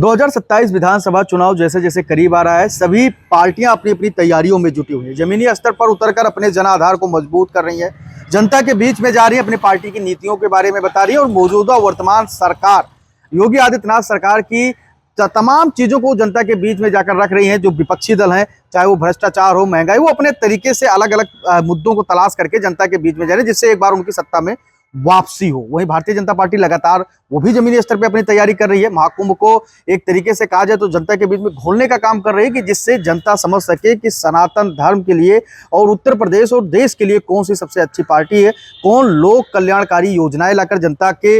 2027 विधानसभा चुनाव जैसे जैसे करीब आ रहा है, सभी पार्टियां अपनी अपनी तैयारियों में जुटी हुई हैं। जमीनी स्तर पर उतरकर अपने जनाधार को मजबूत कर रही हैं, जनता के बीच में जा रही है, अपनी पार्टी की नीतियों के बारे में बता रही है और मौजूदा वर्तमान सरकार योगी आदित्यनाथ सरकार की तमाम चीजों को जनता के बीच में जाकर रख रही हैं। जो विपक्षी दल हैं, चाहे वो भ्रष्टाचार हो, महंगाई, वो अपने तरीके से अलग अलग मुद्दों को तलाश करके जनता के बीच में जा रहे हैं, जिससे एक बार उनकी सत्ता में वापसी हो। वहीं भारतीय जनता पार्टी लगातार वो भी जमीनी स्तर पे अपनी तैयारी कर रही है। महाकुंभ को एक तरीके से कहा जाए तो जनता के बीच में घोलने का काम कर रही है, कि जिससे जनता समझ सके कि सनातन धर्म के लिए और उत्तर प्रदेश और देश के लिए कौन सी सबसे अच्छी पार्टी है, कौन लोक कल्याणकारी योजनाएं लाकर जनता के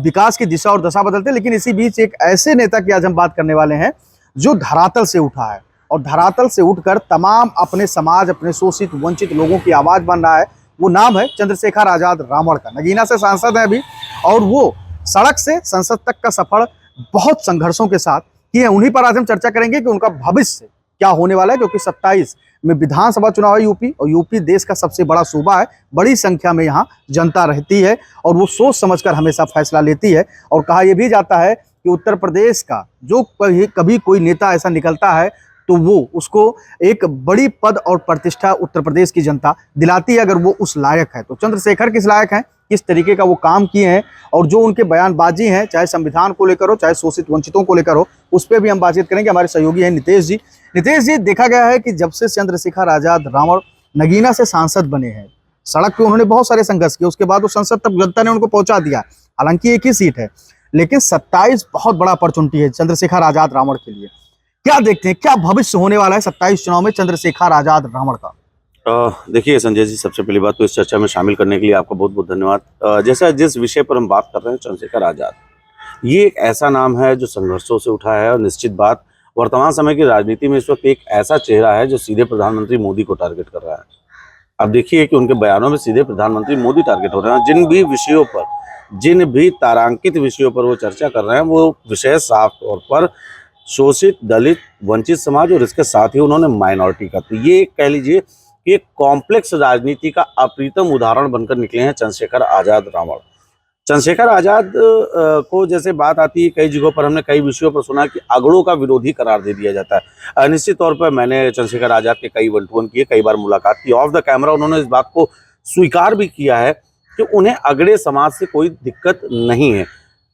विकास की दिशा और दशा बदलते हैं। लेकिन इसी बीच एक ऐसे नेता की आज हम बात करने वाले हैं जो धरातल से उठा है और धरातल से उठकर तमाम अपने समाज, अपने शोषित वंचित लोगों की आवाज बन रहा है। वो नाम है चंद्रशेखर आजाद रावण का। नगीना से सांसद है अभी, और वो सड़क से संसद तक का सफर बहुत संघर्षों के साथ किए। उन्हीं पर आज हम चर्चा करेंगे कि उनका भविष्य क्या होने वाला है, क्योंकि 27 में विधानसभा चुनाव है यूपी, और यूपी देश का सबसे बड़ा सूबा है। बड़ी संख्या में यहाँ जनता रहती है और वो सोच समझकर हमेशा फैसला लेती है। और कहा यह भी जाता है कि उत्तर प्रदेश का जो कभी कोई नेता ऐसा निकलता है तो वो उसको एक बड़ी पद और प्रतिष्ठा उत्तर प्रदेश की जनता दिलाती है, अगर वो उस लायक है। तो चंद्रशेखर किस लायक हैं, किस तरीके का वो काम किए हैं, और जो उनके बयानबाजी हैं, चाहे संविधान को लेकर हो, चाहे शोषित वंचितों को लेकर हो, उस पर भी हम बातचीत करेंगे। हमारे सहयोगी हैं नितेश जी। नितेश जी, देखा गया है कि जब से चंद्रशेखर आजाद रावण नगीना से सांसद बने हैं, सड़क पे उन्होंने बहुत सारे संघर्ष किए, उसके बाद वो संसद तक जनता ने उनको पहुंचा दिया। हालांकि एक ही सीट है, लेकिन 27 बहुत बड़ा अपॉर्चुनिटी है चंद्रशेखर आजाद रावण के लिए। क्या देखते हैं, क्या भविष्य होने वाला है 27 चुनाव में चंद्रशेखर आजाद रावण का? देखिए संजय जी, सबसे पहली बात तो इस चर्चा में शामिल करने के लिए आपका बहुत बहुत धन्यवाद। जैसा जिस विषय पर हम बात कर रहे हैं, चंद्रशेखर आजाद, ये एक ऐसा नाम है जो संघर्षों से उठा है, और निश्चित बात वर्तमान समय की राजनीति में इस वक्त एक ऐसा चेहरा है जो सीधे प्रधानमंत्री मोदी को टारगेट कर रहा है। अब देखिए कि उनके बयानों में सीधे प्रधानमंत्री मोदी टारगेट हो रहे हैं। जिन भी विषयों पर, जिन भी तारांकित विषयों पर वो चर्चा कर रहे हैं, वो विषय साफ तौर पर शोषित, दलित, वंचित समाज और इसके साथ ही उन्होंने माइनॉरिटी का, तो ये कह लीजिए कि एक कॉम्प्लेक्स राजनीति का अप्रीतम उदाहरण बनकर निकले हैं चंद्रशेखर आजाद रावण। चंद्रशेखर आजाद को जैसे बात आती है, कई जगहों पर हमने कई विषयों पर सुना कि अगड़ों का विरोधी करार दे दिया जाता है। निश्चित तौर पर मैंने चंद्रशेखर आजाद के कई वन-टू-वन किए, कई बार मुलाकात की। ऑफ द कैमरा उन्होंने इस बात को स्वीकार भी किया है कि उन्हें अगड़े समाज से कोई दिक्कत नहीं है।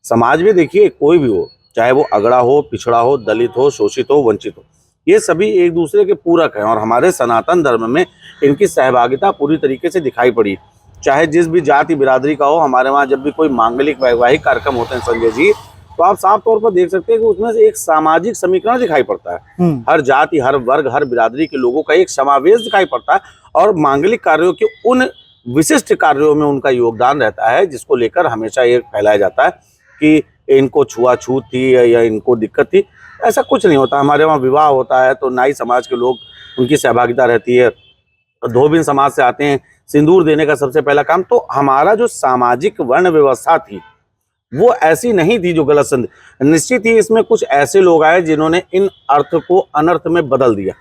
समाज में देखिए कोई भी हो, चाहे वो अगड़ा हो, पिछड़ा हो, दलित हो, शोषित हो, वंचित हो, ये सभी एक दूसरे के पूरक हैं, और हमारे सनातन धर्म में इनकी सहभागिता पूरी तरीके से दिखाई पड़ी। चाहे जिस भी जाति बिरादरी का हो, हमारे वहाँ जब भी कोई मांगलिक वैवाहिक कार्यक्रम होते हैं संजय जी, तो आप साफ तौर पर देख सकते हैं कि उसमें से एक सामाजिक समीकरण दिखाई पड़ता है। हर जाति, हर वर्ग, हर बिरादरी के लोगों का एक समावेश दिखाई पड़ता है, और मांगलिक कार्यों के उन विशिष्ट कार्यों में उनका योगदान रहता है, जिसको लेकर हमेशा ये फैलाया जाता है कि इनको छुआछूत थी या इनको दिक्कत थी। ऐसा कुछ नहीं होता। हमारे वहाँ विवाह होता है तो नाई समाज के लोग, उनकी सहभागिता रहती है। धोबिन समाज से आते हैं, सिंदूर देने का सबसे पहला काम। तो हमारा जो सामाजिक वर्ण व्यवस्था थी वो ऐसी नहीं थी जो गलत संदेश। निश्चित ही इसमें कुछ ऐसे लोग आए जिन्होंने इन अर्थ को अनर्थ में बदल दिया।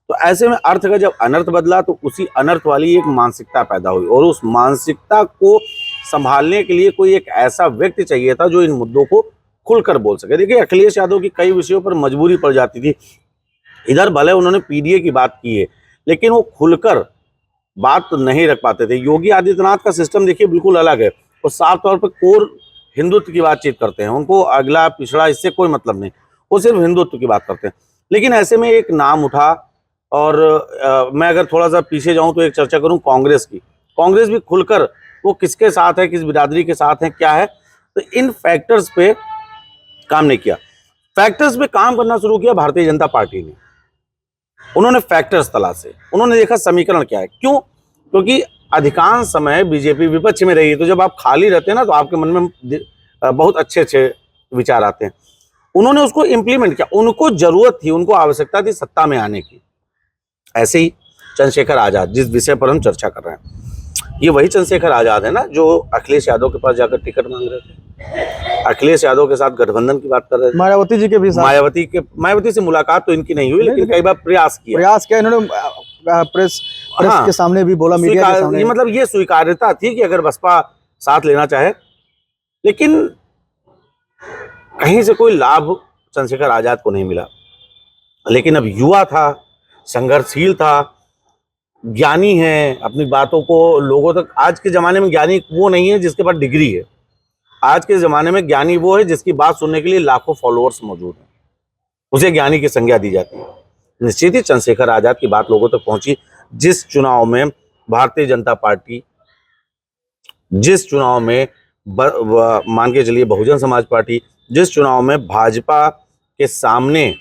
तो ऐसे में अर्थ का जब अनर्थ बदला तो उसी अनर्थ वाली एक मानसिकता पैदा हुई, और उस मानसिकता को संभालने के लिए कोई एक ऐसा व्यक्ति चाहिए था जो इन मुद्दों को खुलकर बोल सके। देखिए, अखिलेश यादव की कई विषयों पर मजबूरी पड़ जाती थी। इधर भले उन्होंने पीडीए की बात की है, लेकिन वो खुलकर बात नहीं रख पाते थे। योगी आदित्यनाथ का सिस्टम देखिए बिल्कुल अलग है। वो साफ तौर पर कोर हिंदुत्व की बातचीत करते हैं, उनको अगला पिछड़ा इससे कोई मतलब नहीं, वो सिर्फ हिंदुत्व की बात करते हैं। लेकिन ऐसे में एक नाम उठा, और मैं अगर थोड़ा सा पीछे जाऊं तो एक चर्चा करूं कांग्रेस की। कांग्रेस भी खुलकर वो किसके साथ है, किस बिरादरी के साथ है, क्या है, तो इन फैक्टर्स पे काम नहीं किया। फैक्टर्स पे काम करना शुरू किया भारतीय जनता पार्टी ने। उन्होंने फैक्टर्स तलाशे, उन्होंने देखा समीकरण क्या है। क्यों? क्योंकि अधिकांश समय बीजेपी विपक्ष में रही है, तो जब आप खाली रहते हैं ना, तो आपके मन में बहुत अच्छे अच्छे विचार आते हैं। उन्होंने उसको इम्प्लीमेंट किया। उनको जरूरत थी, उनको आवश्यकता थी सत्ता में आने की। ऐसे ही चंद्रशेखर आजाद, जिस विषय पर हम चर्चा कर रहे हैं, ये वही चंद्रशेखर आजाद है ना जो अखिलेश यादव के पास जाकर टिकट मांग रहे थे, अखिलेश यादव के साथ गठबंधन की बात कर रहे थे, मायावती जी के भी साथ। मायावती से मुलाकात तो इनकी नहीं हुई, लेकिन कई बार प्रयास किया इन्होंने प्रेस के सामने भी बोला, मीडिया के सामने। मतलब ये स्वीकार्यता थी कि अगर बसपा साथ लेना चाहे, लेकिन कहीं से कोई लाभ चंद्रशेखर आजाद को नहीं मिला, लेकिन अब युवा था, संघर्षशील था, ज्ञानी है, अपनी बातों को लोगों तक। आज के ज़माने में ज्ञानी वो नहीं है जिसके पास डिग्री है, आज के ज़माने में ज्ञानी वो है जिसकी बात सुनने के लिए लाखों फॉलोअर्स मौजूद हैं, उसे ज्ञानी की संज्ञा दी जाती है। निश्चित ही चंद्रशेखर आजाद की बात लोगों तक पहुंची। जिस चुनाव में भारतीय जनता पार्टी, जिस चुनाव में मान के चलिए बहुजन समाज पार्टी, जिस चुनाव में भाजपा के सामने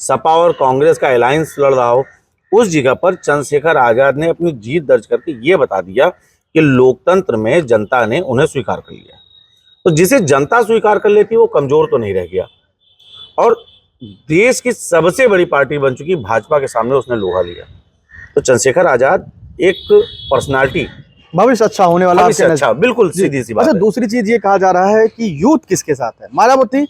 सपा और कांग्रेस का अलायंस लड़ रहा हो, उस जगह पर चंद्रशेखर आजाद ने अपनी जीत दर्ज करके ये बता दिया कि लोकतंत्र में जनता ने उन्हें स्वीकार कर लिया। तो जिसे जनता स्वीकार कर लेती वो कमजोर तो नहीं रह गया, और देश की सबसे बड़ी पार्टी बन चुकी भाजपा के सामने उसने लोहा लिया। तो चंद्रशेखर आजाद एक पर्सनालिटी, भविष्य अच्छा होने वाला, भविष्य अच्छा, बिल्कुल सीधी सी बात अच्छा, है। दूसरी चीज ये कहा जा रहा है कि यूथ किसके साथ है, मायावती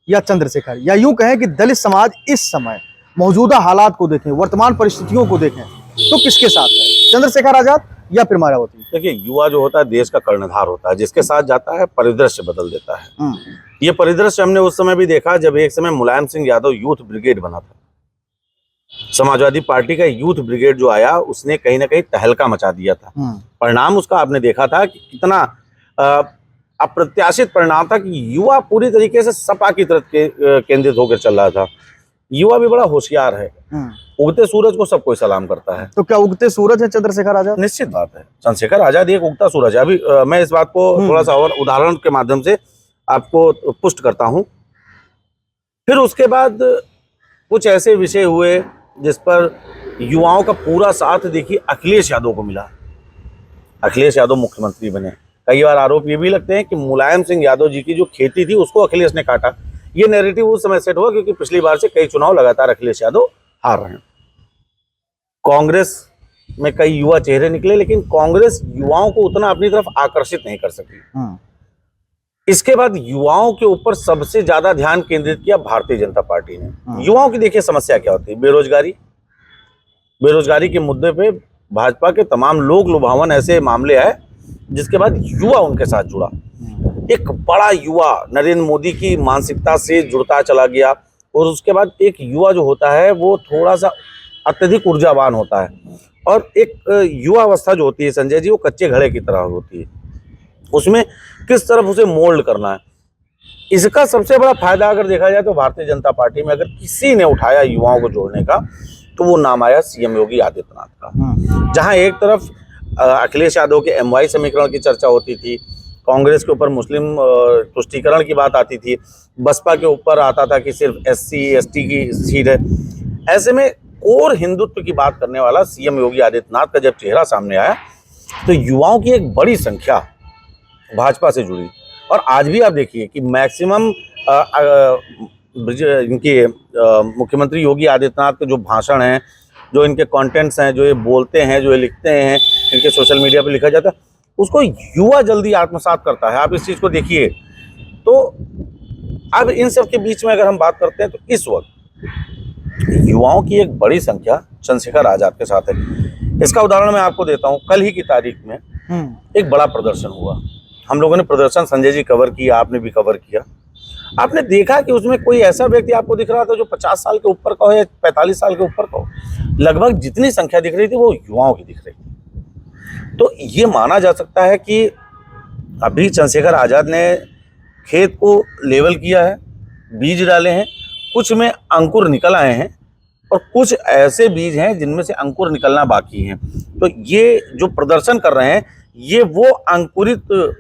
या चंद्रशेखर, या यूं कहें कि दलित समाज इस समय मौजूदा हालात को देखें, वर्तमान परिस्थितियों को देखें, तो किसके साथ है, चंद्रशेखर आजाद या फिर मायावती? देखिए, युवा जो होता है देश का कर्णधार होता है, जिसके साथ जाता है परिदृश्य बदल देता है। ये परिदृश्य हमने उस समय भी देखा जब एक समय मुलायम सिंह यादव यूथ ब्रिगेड बना था। समाजवादी पार्टी का यूथ ब्रिगेड जो आया उसने कहीं ना कहीं तहलका मचा दिया था। परिणाम उसका आपने देखा था कि कितना अप्रत्याशित परिणाम था कि युवा पूरी तरीके से सपा की तरफ केंद्रित होकर चल रहा था। युवा भी बड़ा होशियार है, उगते सूरज को सब कोई सलाम करता है। तो क्या उगते सूरज है चंद्रशेखर आजाद? निश्चित बात है, चंद्रशेखर आजाद एक उगता सूरज है। अभी मैं इस बात को थोड़ा सा और उदाहरण के माध्यम से आपको पुष्ट करता हूं। फिर उसके बाद कुछ ऐसे विषय हुए जिस पर युवाओं का पूरा साथ देखिए अखिलेश यादव को मिला। अखिलेश यादव मुख्यमंत्री बने। कई बार आरोप ये भी लगते हैं कि मुलायम सिंह यादव जी की जो खेती थी उसको अखिलेश ने काटा। ये नैरेटिव उस समय सेट हुआ क्योंकि पिछली बार से कई चुनाव लगातार अखिलेश यादव हार रहे हैं। कांग्रेस में कई युवा चेहरे निकले, लेकिन कांग्रेस युवाओं को उतना अपनी तरफ आकर्षित नहीं कर सकी। इसके बाद युवाओं के ऊपर सबसे ज्यादा ध्यान केंद्रित किया भारतीय जनता पार्टी ने। युवाओं की देखिए समस्या क्या होती है, बेरोजगारी के मुद्दे पे भाजपा के तमाम लोग लुभावन ऐसे मामले आए जिसके बाद युवा उनके साथ जुड़ा। एक बड़ा युवा नरेंद्र मोदी की मानसिकता से जुड़ता चला गया, और उसके बाद एक युवा जो होता है वो थोड़ा सा अत्यधिक ऊर्जावान होता है, और एक युवा अवस्था जो होती है संजय जी वो कच्चे घड़े की तरह होती है, उसमें किस तरफ उसे मोल्ड करना है। इसका सबसे बड़ा फायदा अगर देखा जाए तो भारतीय जनता पार्टी में अगर किसी ने उठाया युवाओं को जोड़ने का तो वो नाम आया सीएम योगी आदित्यनाथ का। जहां एक तरफ अखिलेश यादव के MY समीकरण की चर्चा होती थी, कांग्रेस के ऊपर मुस्लिम तुष्टीकरण की बात आती थी, बसपा के ऊपर आता था कि सिर्फ SC ST की सीट है। ऐसे में कोर हिंदुत्व की बात करने वाला सीएम योगी आदित्यनाथ का जब चेहरा सामने आया तो युवाओं की एक बड़ी संख्या भाजपा से जुड़ी। और आज भी आप देखिए कि मैक्सिमम इनके मुख्यमंत्री योगी आदित्यनाथ के जो भाषण हैं, जो इनके कंटेंट्स हैं, जो ये बोलते हैं, जो ये लिखते हैं, इनके सोशल मीडिया पे लिखा जाता है, उसको युवा जल्दी आत्मसात करता है। आप इस चीज़ को देखिए। तो अब इन सब के बीच में अगर हम बात करते हैं तो इस वक्त युवाओं की एक बड़ी संख्या चंद्रशेखर आजाद के साथ है। इसका उदाहरण मैं आपको देता हूँ। कल ही की तारीख में एक बड़ा प्रदर्शन हुआ। हम लोगों ने प्रदर्शन संजय जी कवर किया, आपने भी कवर किया। आपने देखा कि उसमें कोई ऐसा व्यक्ति आपको दिख रहा था जो 50 साल के ऊपर का हो या 45 साल के ऊपर का हो। लगभग जितनी संख्या दिख रही थी वो युवाओं की दिख रही थी। तो ये माना जा सकता है कि अभी चंद्रशेखर आजाद ने खेत को लेवल किया है, बीज डाले हैं, कुछ में अंकुर निकल आए हैं और कुछ ऐसे बीज हैं जिनमें से अंकुर निकलना बाकी हैं। तो ये जो प्रदर्शन कर रहे हैं ये वो अंकुरित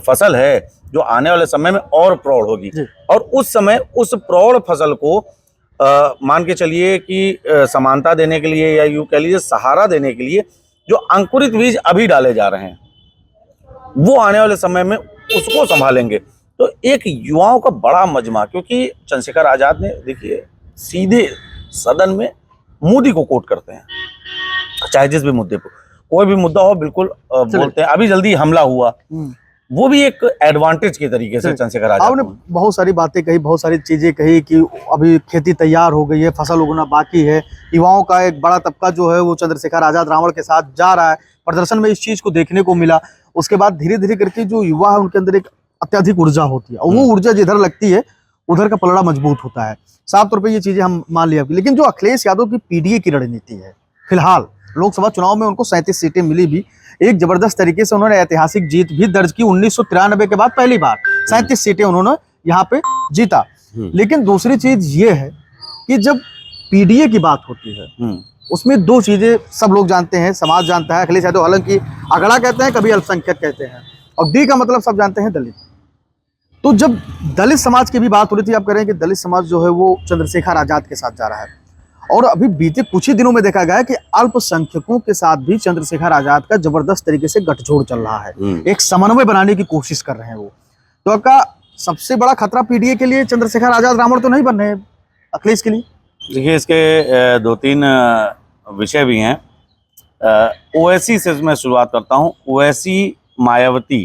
फसल है जो आने वाले समय में और प्रौढ़ होगी, और उस समय उस प्रौढ़ फसल को मान के चलिए कि समानता देने के लिए या यूं कह लीजिए सहारा देने के लिए जो अंकुरित बीज अभी डाले जा रहे हैं वो आने वाले समय में उसको संभालेंगे। तो एक युवाओं का बड़ा मजमा, क्योंकि चंद्रशेखर आजाद ने देखिए सीधे सदन में मोदी को कोट करते हैं, चाहे जिस भी मुद्दे पर, कोई भी मुद्दा हो बिल्कुल बोलते हैं। अभी जल्दी हमला हुआ, वो भी एक एडवांटेज के तरीके से चंद्रशेखर आजाद। आपने बहुत सारी बातें कही, बहुत सारी चीजें कही कि अभी खेती तैयार हो गई है, फसल उगना बाकी है। युवाओं का एक बड़ा तबका जो है वो चंद्रशेखर आजाद रावण के साथ जा रहा है। प्रदर्शन में इस चीज को देखने को मिला। उसके बाद धीरे धीरे करके जो युवा है उनके अंदर एक अत्यधिक ऊर्जा होती है, और वो ऊर्जा जिधर लगती है उधर का पलड़ा मजबूत होता है। साफ तौर पे ये चीजें हम मान लिया। लेकिन जो अखिलेश यादव की पीडीए की रणनीति है, फिलहाल लोकसभा चुनाव में उनको 37 सीटें मिली भी, एक जबरदस्त तरीके से उन्होंने ऐतिहासिक जीत भी दर्ज की। 1993 के बाद पहली बार 37 सीटें उन्होंने यहाँ पे जीता। लेकिन दूसरी चीज ये है कि जब पीडीए की बात होती है उसमें दो चीजें सब लोग जानते हैं, समाज जानता है। अखिलेश यादव हालांकि अगड़ा कहते हैं, कभी अल्पसंख्यक कहते हैं, और डी का मतलब सब जानते हैं दलित। तो जब दलित समाज की भी बात हो रही थी, आप कह रहे हैं कि दलित समाज जो है वो चंद्रशेखर आजाद के साथ जा रहा है, और अभी बीते कुछ ही दिनों में देखा गया है कि अल्पसंख्यकों के साथ भी चंद्रशेखर आजाद का जबरदस्त तरीके से गठजोड़ चल रहा है, एक समन्वय बनाने की कोशिश कर रहे हैं वो। तो आपका सबसे बड़ा खतरा पीडीए के लिए चंद्रशेखर आजाद रावण तो नहीं बन रहे अखिलेश के लिए? देखिए, इसके दो तीन विषय भी हैं। ओवैसी से मैं शुरुआत करता हूँ। ओवैसी, मायावती,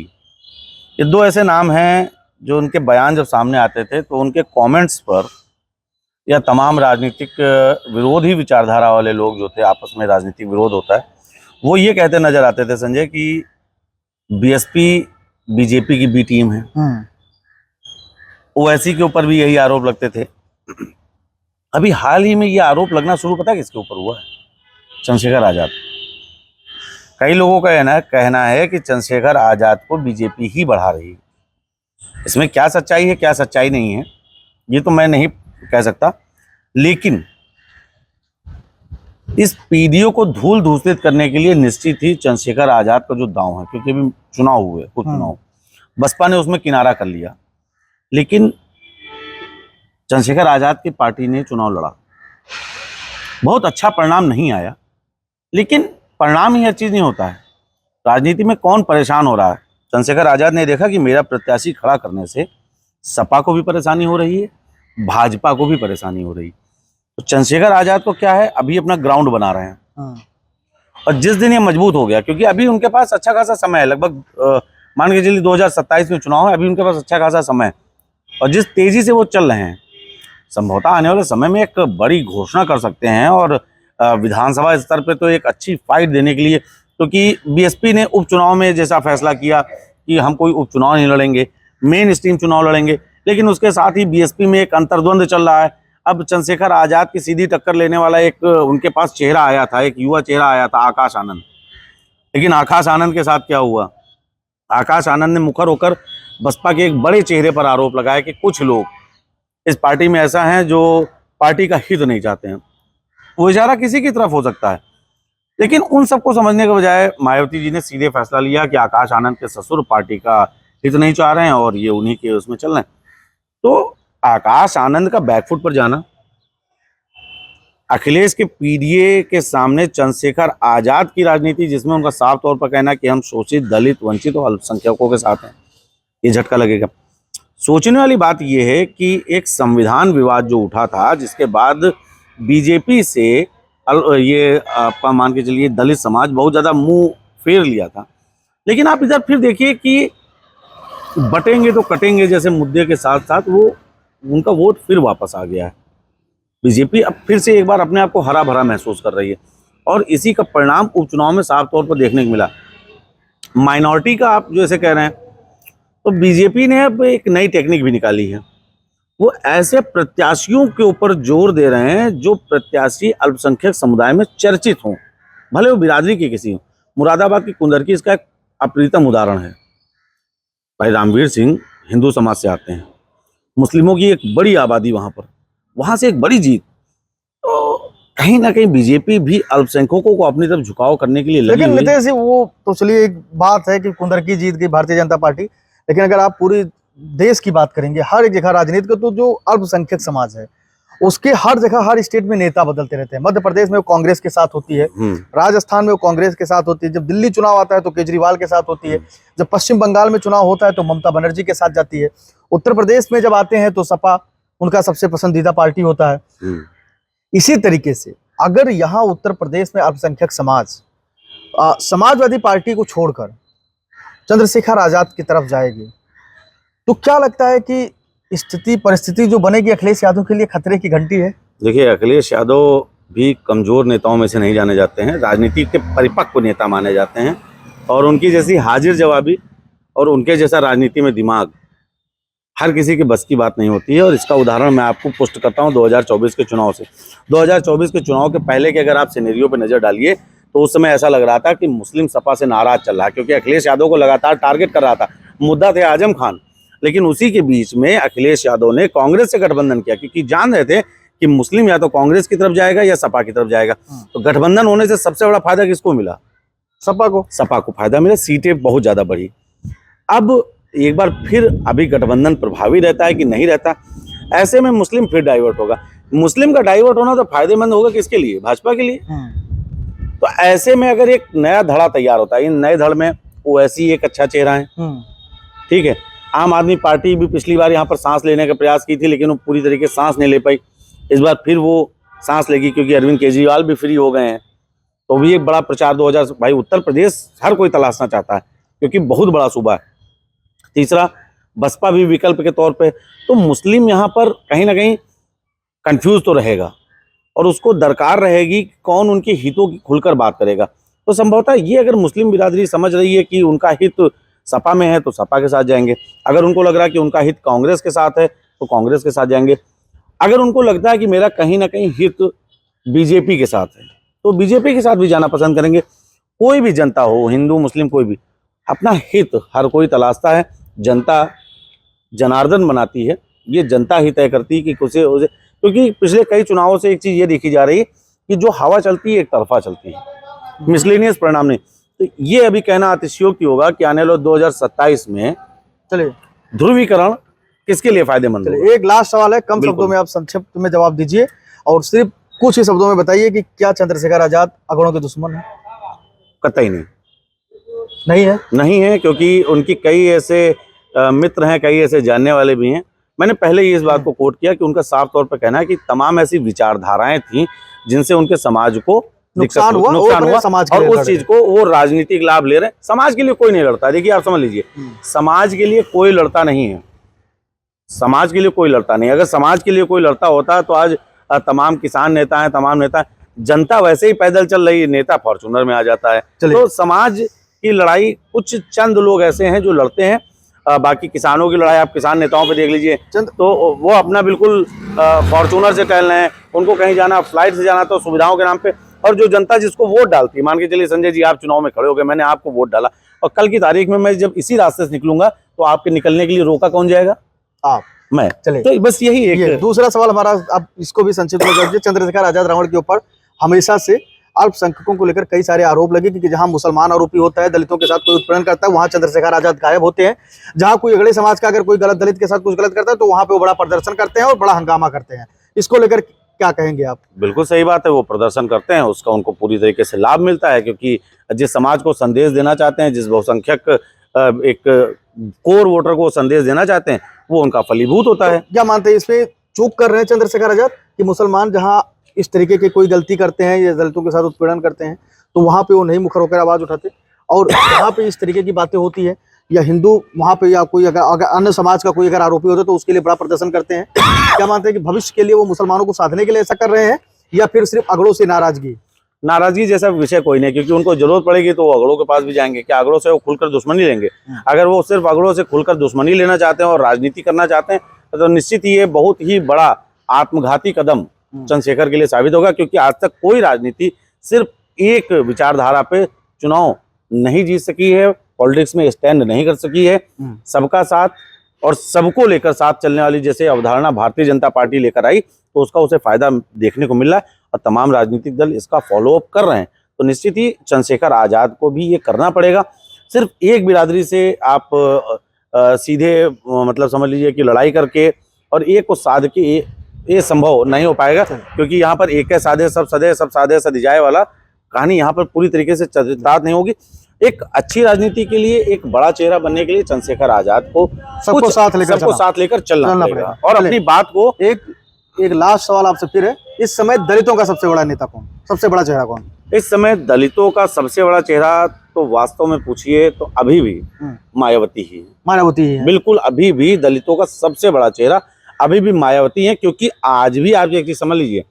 ये दो ऐसे नाम हैं जो उनके बयान जब सामने आते थे तो उनके कमेंट्स पर या तमाम राजनीतिक विरोधी विचारधारा वाले लोग जो थे, आपस में राजनीतिक विरोध होता है, वो ये कहते नजर आते थे संजय कि बीएसपी बीजेपी की बी टीम है। ओवैसी के ऊपर भी यही आरोप लगते थे। अभी हाल ही में ये आरोप लगना शुरू, पता है किसके ऊपर हुआ है? चंद्रशेखर आजाद। कई लोगों का कहना है कि चंद्रशेखर आजाद को बीजेपी ही बढ़ा रही है। इसमें क्या सच्चाई है, क्या सच्चाई नहीं है, ये तो मैं नहीं कह सकता, लेकिन इस पीडीओ को धूल धूसरित करने के लिए निश्चित ही चंद्रशेखर आजाद का जो दांव है, क्योंकि अभी चुनाव हुए, कुछ चुनाव, बसपा ने उसमें किनारा कर लिया, लेकिन चंद्रशेखर आजाद की पार्टी ने चुनाव लड़ा, बहुत अच्छा परिणाम नहीं आया। लेकिन परिणाम ही हर चीज नहीं होता है। राजनीति में कौन परेशान हो रहा है? चंद्रशेखर आजाद ने देखा कि मेरा प्रत्याशी खड़ा करने से सपा को भी परेशानी हो रही है, भाजपा को भी परेशानी हो रही है। तो चंद्रशेखर आजाद को क्या है, अभी अपना ग्राउंड बना रहे हैं। और जिस दिन ये मजबूत हो गया, क्योंकि अभी उनके पास अच्छा खासा समय है, लगभग मान के चलिए 2027 में चुनाव है, अभी उनके पास अच्छा खासा समय है, और जिस तेजी से वो चल रहे हैं, संभवतः आने वाले समय में एक बड़ी घोषणा कर सकते हैं। और विधानसभा स्तर पे तो एक अच्छी फाइट देने के लिए, क्योंकि बीएसपी ने उपचुनाव में जैसा फैसला किया कि हम कोई उपचुनाव नहीं लड़ेंगे, मेन स्ट्रीम चुनाव लड़ेंगे, लेकिन उसके साथ ही बीएसपी में एक अंतर्द्वंद चल रहा है। अब चंद्रशेखर आजाद की सीधी टक्कर लेने वाला एक उनके पास चेहरा आया था, एक युवा चेहरा आया था, आकाश आनंद। लेकिन आकाश आनंद के साथ क्या हुआ? आकाश आनंद ने मुखर होकर बसपा के एक बड़े चेहरे पर आरोप लगाया कि कुछ लोग इस पार्टी में ऐसा हैं जो पार्टी का हित नहीं चाहते हैं। वो इशारा किसी की तरफ हो सकता है, लेकिन उन सबको समझने के बजाय मायावती जी ने सीधे फैसला लिया कि आकाश आनंद के ससुर पार्टी का हित नहीं चाह रहे हैं और ये उन्हीं के उसमें चल रहे हैं। तो आकाश आनंद का बैकफुट पर जाना, अखिलेश के पीडीए के सामने चंद्रशेखर आजाद की राजनीति, जिसमें उनका साफ तौर पर कहना कि हम शोषित, दलित, वंचित और अल्पसंख्यकों के साथ हैं, ये झटका लगेगा। सोचने वाली बात यह है कि एक संविधान विवाद जो उठा था, जिसके बाद बीजेपी से ये आपका मान के चलिए दलित समाज बहुत ज़्यादा मुंह फेर लिया था, लेकिन आप इधर फिर देखिए कि बटेंगे तो कटेंगे जैसे मुद्दे के साथ साथ वो उनका वोट फिर वापस आ गया है। बीजेपी अब फिर से एक बार अपने आप को हरा भरा महसूस कर रही है, और इसी का परिणाम उपचुनाव में साफ तौर पर देखने को मिला। माइनॉरिटी का आप जैसे कह रहे हैं, तो बीजेपी ने अब एक नई टेक्निक भी निकाली है। वो ऐसे प्रत्याशियों के ऊपर जोर दे रहे हैं जो प्रत्याशी अल्पसंख्यक समुदाय में चर्चित हों, भले वो बिरादरी के किसी हों। मुरादाबाद की कुंदरकी इसका एक अप्रितम उदाहरण है। भाई रामवीर सिंह हिंदू समाज से आते हैं, मुस्लिमों की एक बड़ी आबादी वहां से एक बड़ी जीत। तो कहीं ना कहीं बीजेपी भी अल्पसंख्यकों को अपनी तरफ झुकाव करने के लिए लगी लेकिन हुई। नितेश जी, वो तो चलिए एक बात है कि कुंदरकी जीत गई भारतीय जनता पार्टी, लेकिन अगर आप पूरी देश की बात करेंगे, हर एक जगह राजनीति का, तो जो अल्पसंख्यक समाज है उसके हर जगह हर स्टेट में नेता बदलते रहते हैं। मध्य प्रदेश में वो कांग्रेस के साथ होती है, राजस्थान में वो कांग्रेस के साथ होती है, जब दिल्ली चुनाव आता है तो केजरीवाल के साथ होती है, जब पश्चिम बंगाल में चुनाव होता है तो ममता बनर्जी के साथ जाती है, उत्तर प्रदेश में जब आते हैं तो सपा उनका सबसे पसंदीदा पार्टी होता है। इसी तरीके से अगर यहाँ उत्तर प्रदेश में अल्पसंख्यक समाज समाजवादी पार्टी को छोड़कर चंद्रशेखर आजाद की तरफ जाएगी, तो क्या लगता है कि स्थिति परिस्थिति जो बनेगी अखिलेश यादव के लिए खतरे की घंटी है? देखिए, अखिलेश यादव भी कमजोर नेताओं में से नहीं जाने जाते हैं, राजनीति के परिपक्व नेता माने जाते हैं, और उनकी जैसी हाजिर जवाबी और उनके जैसा राजनीति में दिमाग हर किसी के बस की बात नहीं होती है। और इसका उदाहरण मैं आपको पुष्ट करता हूँ 2024 के चुनाव से। 2024 के चुनाव के पहले के अगर आप सिनेरियो पे नजर डालिए तो उस समय ऐसा लग रहा था कि मुस्लिम सपा से नाराज चल रहा है, क्योंकि अखिलेश यादव को लगातार टारगेट कर रहा था। मुद्दा थे आजम खान, लेकिन उसी के बीच में अखिलेश यादव ने कांग्रेस से गठबंधन किया, क्योंकि जान रहे थे कि मुस्लिम या तो कांग्रेस की तरफ जाएगा या सपा की तरफ जाएगा। तो गठबंधन होने से सबसे बड़ा फायदा किसको मिला? सपा को फायदा मिला, सीटें बहुत ज्यादा बढ़ी। अब एक बार फिर अभी गठबंधन प्रभावी रहता है कि नहीं रहता, ऐसे में मुस्लिम फिर डाइवर्ट होगा। मुस्लिम का डाइवर्ट होना तो फायदेमंद होगा किसके लिए? भाजपा के लिए। तो ऐसे में अगर एक नया धड़ा तैयार होता है, इन नए धड़ में ओवैसी एक अच्छा चेहरा है, ठीक है। आम आदमी पार्टी भी पिछली बार यहाँ पर सांस लेने का प्रयास की थी, लेकिन वो पूरी तरीके से सांस नहीं ले पाई। इस बार फिर वो सांस लेगी, क्योंकि अरविंद केजरीवाल भी फ्री हो गए हैं। तो भी एक बड़ा प्रचार 2000, भाई उत्तर प्रदेश हर कोई तलाशना चाहता है, क्योंकि बहुत बड़ा सूबा है। तीसरा, बसपा भी विकल्प के तौर पे। तो मुस्लिम यहाँ पर कहीं ना कहीं कंफ्यूज तो रहेगा, और उसको दरकार रहेगी कौन उनके हितों की खुलकर बात करेगा। तो संभवतः ये अगर मुस्लिम बिरादरी समझ रही है कि उनका हित सपा में है तो सपा के साथ जाएंगे, अगर उनको लग रहा है कि उनका हित कांग्रेस के साथ है तो कांग्रेस के साथ जाएंगे, अगर उनको लगता है कि मेरा कहीं ना कहीं हित बीजेपी के साथ है तो बीजेपी के साथ भी जाना पसंद करेंगे। कोई भी जनता हो, हिंदू मुस्लिम कोई भी, अपना हित हर कोई तलाशता है। जनता जनार्दन बनाती है, ये जनता ही तय करती है कि उसे, क्योंकि पिछले कई चुनावों से एक चीज ये देखी जा रही है कि जो हवा चलती है एक तरफा चलती है, मिसलेनियस परिणाम नहीं। तो ये अभी कहना अतिशयोक्ति होगा कि आने वाले 2027 में चलिए ध्रुवीकरण किसके लिए फायदेमंद होगा। एक लास्ट सवाल है, कम शब्दों में आप संक्षिप्त में जवाब दीजिए, और सिर्फ कुछ ही शब्दों में बताइए कि क्या चंद्रशेखर आजाद अगड़ों के दुश्मन है? कतई नहीं, नहीं है, क्योंकि उनकी कई ऐसे मित्र हैं, कई ऐसे जानने वाले भी हैं। मैंने पहले ही इस बात को कोट किया कि उनका साफ तौर पर कहना है कि तमाम ऐसी विचारधाराएं थी जिनसे उनके समाज को नुकसान हुआ और उस चीज को वो राजनीतिक लाभ ले रहे हैं। समाज के लिए कोई नहीं लड़ता। देखिए आप समझ लीजिए, समाज के लिए कोई लड़ता नहीं है, समाज के लिए कोई लड़ता नहीं। अगर समाज के लिए कोई लड़ता होता तो आज तमाम किसान नेता हैं, तमाम नेता, जनता वैसे ही पैदल चल रही है, नेता फॉर्च्यूनर में आ जाता है। तो समाज की लड़ाई कुछ चंद लोग ऐसे हैं जो लड़ते हैं। बाकी किसानों की लड़ाई आप किसान नेताओं पे देख लीजिए, तो वो अपना बिल्कुल फॉर्च्यूनर से टहल रहे हैं। उनको कहीं जाना, फ्लाइट से जाना तो सुविधाओं के नाम पे। और जो जनता जिसको वोट डालती है, मान के चलिए संजय जी आप चुनाव में खड़े हो गए, मैंने आपको वोट डाला, और कल की तारीख में मैं जब इसी रास्ते से निकलूंगा तो आपके निकलने के लिए रोका कौन जाएगा? आप, मैं। चलिए, तो बस यही एक दूसरा सवाल हमारा, आप इसको भी संक्षिप्त में कर दीजिए। चंद्रशेखर आजाद रावण के ऊपर हमेशा से अल्पसंख्यकों को लेकर कई सारे आरोप लगे कि जहां मुसलमान आरोपी होता है, दलितों के साथ कोई उत्पीड़न करता है, वहां चंद्रशेखर आजाद गायब होते हैं। जहां कोई अगले समाज का अगर कोई गलत दलित के साथ कुछ गलत करता है तो वहां पे वो बड़ा प्रदर्शन करते हैं और बड़ा हंगामा करते हैं। इसको लेकर क्या कहेंगे आप? बिल्कुल सही बात है, वो प्रदर्शन करते हैं, उसका उनको पूरी तरीके से लाभ मिलता है, क्योंकि जिस समाज को संदेश देना चाहते हैं, जिस बहुसंख्यक एक कोर वोटर को संदेश देना चाहते हैं, वो उनका फलीभूत होता है। क्या मानते हैं इस पे चूक कर रहे हैं चंद्रशेखर आजाद कि मुसलमान जहां इस तरीके की कोई गलती करते हैं या दलितों के साथ उत्पीड़न करते हैं तो वहां पे वो नहीं मुखर होकर आवाज उठाते, और जहाँ पे इस तरीके की बातें होती है या हिंदू वहां पे या कोई अगर अन्य समाज का कोई अगर आरोपी होता है तो उसके लिए बड़ा प्रदर्शन करते हैं? क्या मानते हैं कि भविष्य के लिए वो मुसलमानों को साधने के लिए ऐसा कर रहे हैं, या फिर सिर्फ अगड़ों से नाराजगी जैसा विषय कोई नहीं, क्योंकि उनको जरूरत पड़ेगी तो वो अगड़ों के पास भी जाएंगे। क्या अगड़ों से वो खुलकर दुश्मनी लेंगे? अगर वो सिर्फ अगड़ों से खुलकर दुश्मनी लेना चाहते हैं और राजनीति करना चाहते हैं तो निश्चित ही ये बहुत ही बड़ा आत्मघाती कदम चंद्रशेखर के लिए साबित होगा, क्योंकि आज तक कोई राजनीति सिर्फ एक विचारधारा पे चुनाव नहीं जीत सकी है, पॉलिटिक्स में स्टैंड नहीं कर सकी है। सबका साथ और सबको लेकर साथ चलने वाली जैसे अवधारणा भारतीय जनता पार्टी लेकर आई तो उसका उसे फायदा देखने को मिल रहा है, और तमाम राजनीतिक दल इसका फॉलोअप कर रहे हैं। तो निश्चित ही चंद्रशेखर आजाद को भी ये करना पड़ेगा। सिर्फ एक बिरादरी से आप सीधे मतलब समझ लीजिए कि लड़ाई करके और एक को साध के ये संभव नहीं हो पाएगा, क्योंकि यहाँ पर एक है साधे सब सदे, सब साधे सद जाए वाला कहानी यहाँ पर पूरी तरीके से चरितार्थ नहीं होगी। एक अच्छी राजनीति के लिए, एक बड़ा चेहरा बनने के लिए चंद्रशेखर आजाद को सबको साथ लेकर चलना पड़ेगा और अपनी बात को। एक लास्ट सवाल आपसे फिर है, इस समय दलितों का सबसे बड़ा नेता कौन, सबसे बड़ा चेहरा कौन? इस समय दलितों का सबसे बड़ा चेहरा तो वास्तव में पूछिए तो अभी भी मायावती ही है। बिल्कुल, अभी भी दलितों का सबसे बड़ा चेहरा अभी भी मायावती है, क्योंकि आज भी आप एक चीज समझ लीजिए,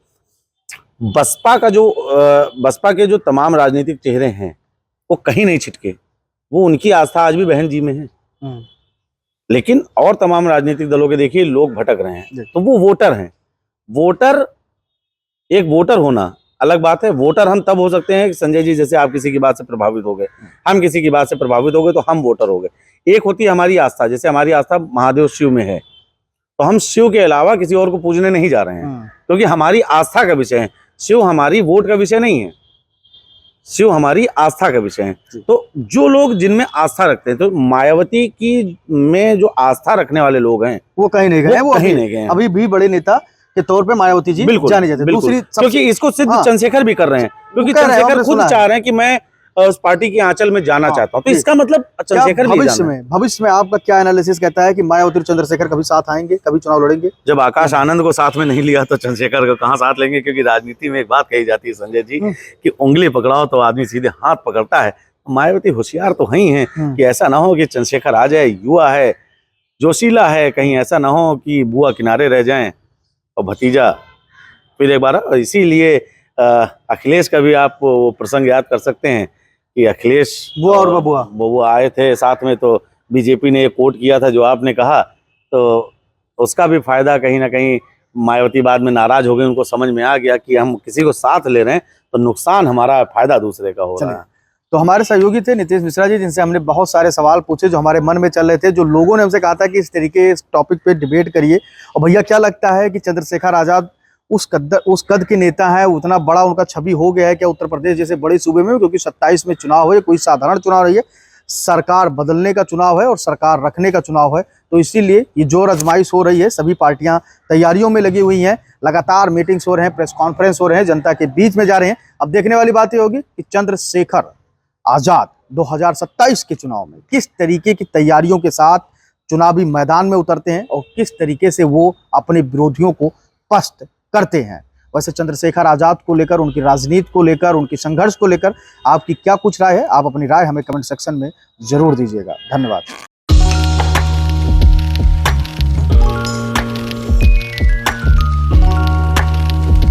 बसपा के जो तमाम राजनीतिक चेहरे हैं वो कहीं नहीं छिटके, वो उनकी आस्था आज भी बहन जी में है। लेकिन और तमाम राजनीतिक दलों के देखिए लोग भटक रहे हैं, जी। तो वो वोटर हैं। वोटर, एक वोटर होना अलग बात है। वोटर हम तब हो सकते हैं कि संजय जी जैसे आप किसी की बात से प्रभावित हो गए, हम किसी की बात से प्रभावित हो गए तो हम वोटर हो गए। एक होती है हमारी आस्था, जैसे हमारी आस्था महादेव शिव में है, तो हम शिव के अलावा किसी और को पूजने नहीं जा रहे हैं, क्योंकि हमारी आस्था का विषय है। शिव हमारी वोट का विषय नहीं है, शिव हमारी आस्था का विषय है। तो जो लोग जिनमें आस्था रखते हैं, तो मायावती की में जो आस्था रखने वाले लोग हैं वो कहीं नहीं गए, वो कहीं नहीं गए हैं। अभी भी बड़े नेता के तौर पे मायावती जी बिल्कुल जाने जाते हैं। बिल्कुल, दूसरी क्योंकि इसको सिद्ध हाँ। चंद्रशेखर भी कर रहे हैं, क्योंकि कह रहे हैं, चंद्रशेखर आपने खुद सुना है। चाह रहे हैं कि मैं उस पार्टी के आंचल में जाना हाँ, चाहता हूं, तो जी। इसका मतलब क्या चंद्रशेखर नहीं भविष्य जाना है। में आपका क्या एनालिसिस कहता है कि मायावती और चंद्रशेखर कभी साथ आएंगे, कभी चुनाव लड़ेंगे? जब आकाश आनंद को साथ में नहीं लिया तो चंद्रशेखर को कहां साथ लेंगे? क्योंकि राजनीति में एक बात कही जाती है संजय जी कि उंगली पकड़ाओ तो आदमी सीधे हाथ पकड़ता है। मायावती होशियार तो ही है कि ऐसा ना हो कि चंद्रशेखर आ जाए, युवा है, जोशीला है, कहीं ऐसा ना हो कि बुआ किनारे रह जाएं और भतीजा फिर एक बार। इसीलिए अखिलेश का भी आप वो प्रसंग याद कर सकते हैं कि अखिलेश बुआ और बबुआ वो आए थे साथ में, तो बीजेपी ने एक कोट किया था जो आपने कहा, तो उसका भी फायदा कहीं ना कहीं मायावती बाद में नाराज हो गए। उनको समझ में आ गया कि हम किसी को साथ ले रहे हैं तो नुकसान हमारा, फायदा दूसरे का हो रहा है। तो हमारे सहयोगी थे नीतीश मिश्रा जी, जिनसे हमने बहुत सारे सवाल पूछे जो हमारे मन में चल रहे थे, जो लोगों ने हमसे कहा था कि इस तरीके इस टॉपिक पे डिबेट करिए। और भैया क्या लगता है कि चंद्रशेखर आजाद उस कद के नेता है, उतना बड़ा उनका छवि हो गया है क्या उत्तर प्रदेश जैसे बड़े सूबे में? क्योंकि 27 में चुनाव है, कोई साधारण चुनाव नहीं है, सरकार बदलने का चुनाव है और सरकार रखने का चुनाव है। तो इसीलिए ये जोर आजमाइश हो रही है, सभी पार्टियां तैयारियों में लगी हुई हैं, लगातार मीटिंग्स हो रहे हैं, प्रेस कॉन्फ्रेंस हो रहे हैं, जनता के बीच में जा रहे हैं। अब देखने वाली बात ये होगी कि चंद्रशेखर आजाद 2027 के चुनाव में किस तरीके की तैयारियों के साथ चुनावी मैदान में उतरते हैं और किस तरीके से वो अपने विरोधियों को पस्त करते हैं। वैसे चंद्रशेखर आजाद को लेकर, उनकी राजनीति को लेकर, उनकी संघर्ष को लेकर आपकी क्या कुछ राय है? आप अपनी राय हमें कमेंट सेक्शन में जरूर दीजिएगा। धन्यवाद।